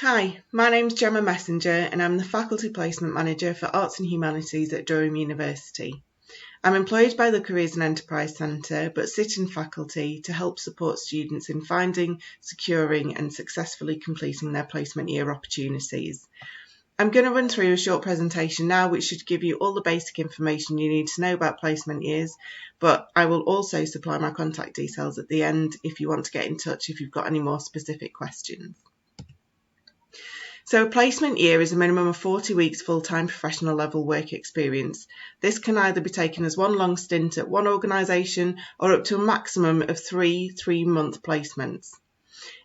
Hi, my name's Gemma Messenger and I'm the Faculty Placement Manager for Arts and Humanities at Durham University. I'm employed by the Careers and Enterprise Centre but sit in faculty to help support students in finding, securing and successfully completing their placement year opportunities. I'm going to run through a short presentation now which should give you all the basic information you need to know about placement years, but I will also supply my contact details at the end if you want to get in touch if you've got any more specific questions. So a placement year is a minimum of 40 weeks full-time professional level work experience. This can either be taken as one long stint at one organisation or up to a maximum of three-month placements.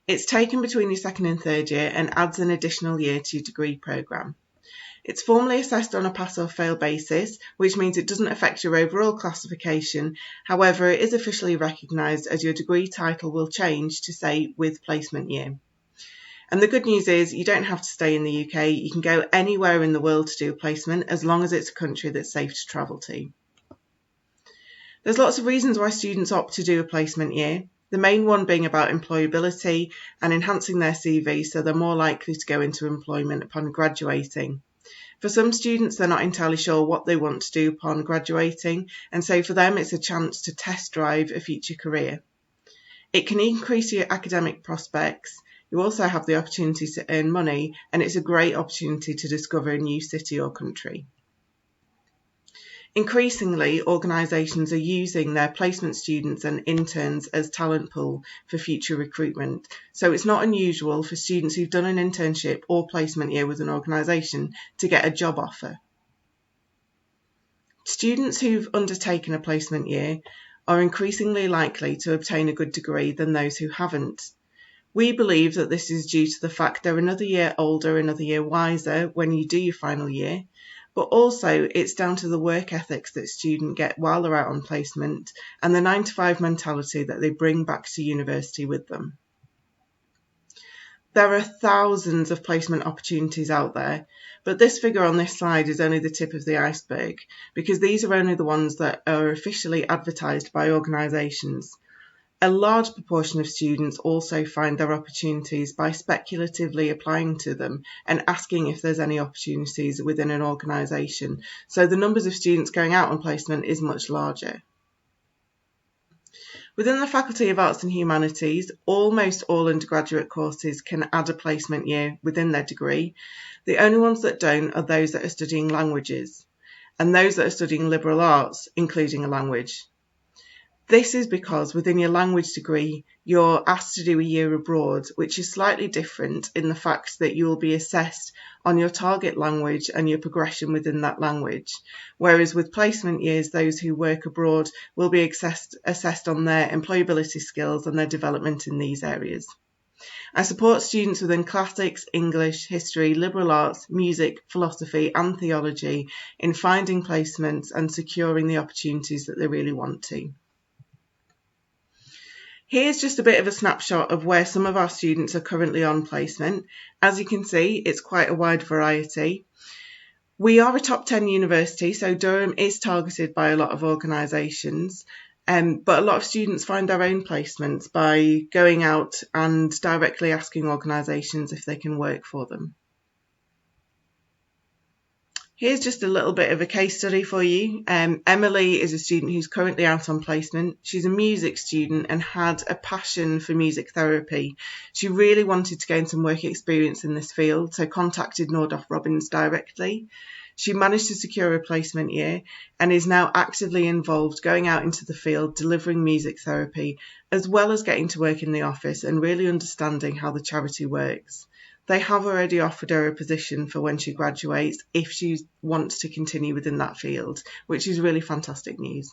It's taken between your second and third year and adds an additional year to your degree programme. It's formally assessed on a pass or fail basis, which means it doesn't affect your overall classification. However, it is officially recognised as your degree title will change to say with placement year. And the good news is you don't have to stay in the UK. You can go anywhere in the world to do a placement as long as it's a country that's safe to travel to. There's lots of reasons why students opt to do a placement year. The main one being about employability and enhancing their CV so they're more likely to go into employment upon graduating. For some students, they're not entirely sure what they want to do upon graduating, and so for them it's a chance to test drive a future career. It can increase your academic prospects. You also have the opportunity to earn money, and it's a great opportunity to discover a new city or country. Increasingly, organisations are using their placement students and interns as talent pool for future recruitment. So it's not unusual for students who've done an internship or placement year with an organisation to get a job offer. Students who've undertaken a placement year are increasingly likely to obtain a good degree than those who haven't. We believe that this is due to the fact they're another year older, another year wiser when you do your final year, but also it's down to the work ethics that students get while they're out on placement and the 9-to-5 mentality that they bring back to university with them. There are thousands of placement opportunities out there, but this figure on this slide is only the tip of the iceberg because these are only the ones that are officially advertised by organisations. A large proportion of students also find their opportunities by speculatively applying to them and asking if there's any opportunities within an organisation. So the numbers of students going out on placement is much larger. Within the Faculty of Arts and Humanities, almost all undergraduate courses can add a placement year within their degree. The only ones that don't are those that are studying languages and those that are studying liberal arts, including a language. This is because within your language degree, you're asked to do a year abroad, which is slightly different in the fact that you will be assessed on your target language and your progression within that language. Whereas with placement years, those who work abroad will be assessed on their employability skills and their development in these areas. I support students within classics, English, history, liberal arts, music, philosophy and theology in finding placements and securing the opportunities that they really want to. Here's just a bit of a snapshot of where some of our students are currently on placement. As you can see, it's quite a wide variety. We are a top 10 university, so Durham is targeted by a lot of organisations, but a lot of students find their own placements by going out and directly asking organisations if they can work for them. Here's just a little bit of a case study for you. Emily is a student who's currently out on placement. She's a music student and had a passion for music therapy. She really wanted to gain some work experience in this field, so contacted Nordoff Robbins directly. She managed to secure a placement year and is now actively involved going out into the field, delivering music therapy, as well as getting to work in the office and really understanding how the charity works. They have already offered her a position for when she graduates if she wants to continue within that field, which is really fantastic news.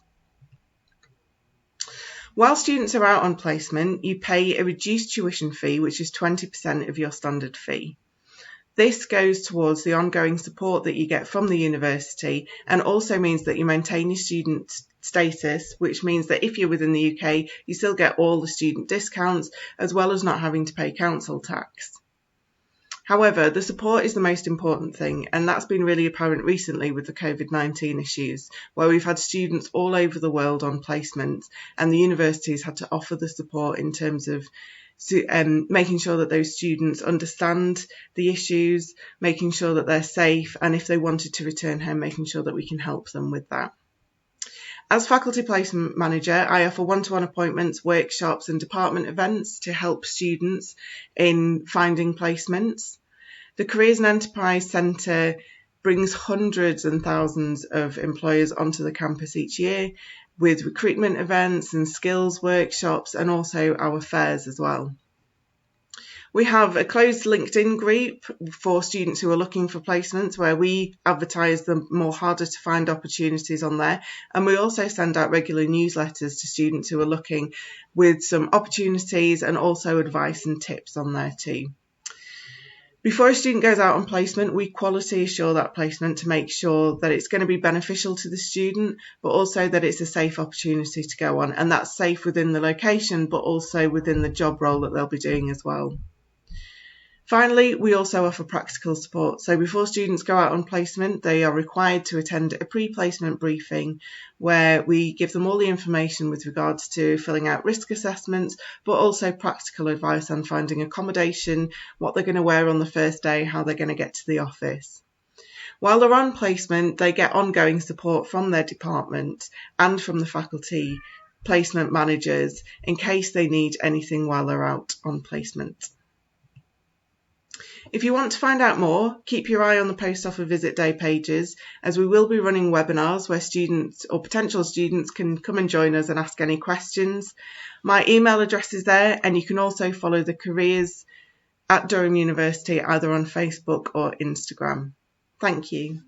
While students are out on placement, you pay a reduced tuition fee, which is 20% of your standard fee. This goes towards the ongoing support that you get from the university and also means that you maintain your student status, which means that if you're within the UK, you still get all the student discounts as well as not having to pay council tax. However, the support is the most important thing, and that's been really apparent recently with the COVID-19 issues, where we've had students all over the world on placement, and the universities had to offer the support in terms of making sure that those students understand the issues, making sure that they're safe, and if they wanted to return home, making sure that we can help them with that. As Faculty Placement Manager, I offer one-to-one appointments, workshops and department events to help students in finding placements. The Careers and Enterprise Centre brings hundreds and thousands of employers onto the campus each year with recruitment events and skills workshops, and also our fairs as well. We have a closed LinkedIn group for students who are looking for placements where we advertise the more harder to find opportunities on there. And we also send out regular newsletters to students who are looking with some opportunities and also advice and tips on there too. Before a student goes out on placement, we quality assure that placement to make sure that it's going to be beneficial to the student, but also that it's a safe opportunity to go on. And that's safe within the location, but also within the job role that they'll be doing as well. Finally, we also offer practical support. So before students go out on placement, they are required to attend a pre-placement briefing where we give them all the information with regards to filling out risk assessments, but also practical advice on finding accommodation, what they're going to wear on the first day, how they're going to get to the office. While they're on placement, they get ongoing support from their department and from the faculty placement managers in case they need anything while they're out on placement. If you want to find out more, keep your eye on the Post Offer Visit Day pages, as we will be running webinars where students or potential students can come and join us and ask any questions. My email address is there, and you can also follow the careers at Durham University either on Facebook or Instagram. Thank you.